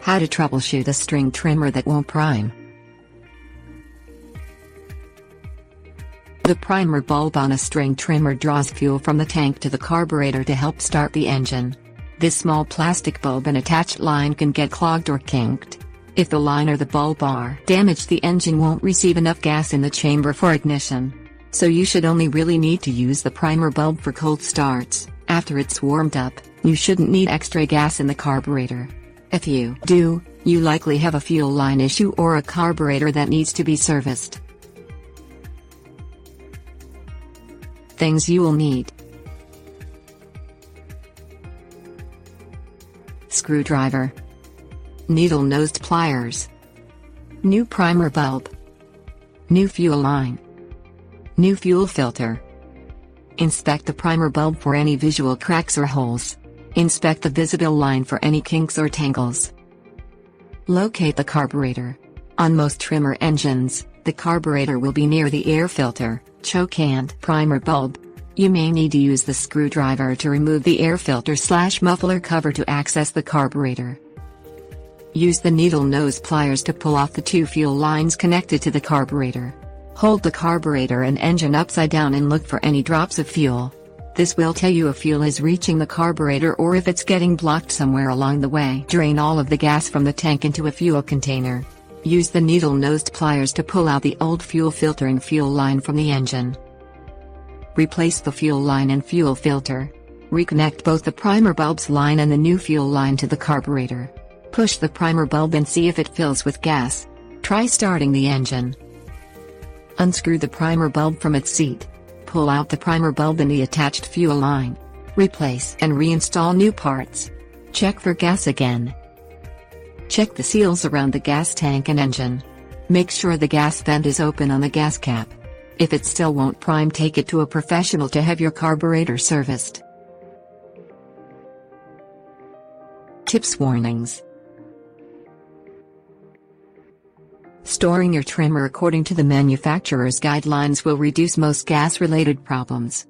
How to troubleshoot a string trimmer that won't prime. The primer bulb on a string trimmer draws fuel from the tank to the carburetor to help start the engine. This small plastic bulb and attached line can get clogged or kinked. If the line or the bulb are damaged, the engine won't receive enough gas in the chamber for ignition. So you should only really need to use the primer bulb for cold starts. After it's warmed up, you shouldn't need extra gas in the carburetor. If you do, you likely have a fuel line issue or a carburetor that needs to be serviced. Things you will need: screwdriver, needle-nosed pliers, new primer bulb, new fuel line, new fuel filter. Inspect the primer bulb for any visual cracks or holes. Inspect the visible line for any kinks or tangles. Locate the carburetor. On most trimmer engines, the carburetor will be near the air filter, choke and primer bulb. You may need to use the screwdriver to remove the air filter/muffler cover to access the carburetor. Use the needle nose pliers to pull off the two fuel lines connected to the carburetor. Hold the carburetor and engine upside down and look for any drops of fuel. This will tell you if fuel is reaching the carburetor or if it's getting blocked somewhere along the way. Drain all of the gas from the tank into a fuel container. Use the needle-nosed pliers to pull out the old fuel filter and fuel line from the engine. Replace the fuel line and fuel filter. Reconnect both the primer bulb's line and the new fuel line to the carburetor. Push the primer bulb and see if it fills with gas. Try starting the engine. Unscrew the primer bulb from its seat. Pull out the primer bulb and the attached fuel line. Replace and reinstall new parts. Check for gas again. Check the seals around the gas tank and engine. Make sure the gas vent is open on the gas cap. If it still won't prime, take it to a professional to have your carburetor serviced. Tips: warnings. Storing your trimmer according to the manufacturer's guidelines will reduce most gas-related problems.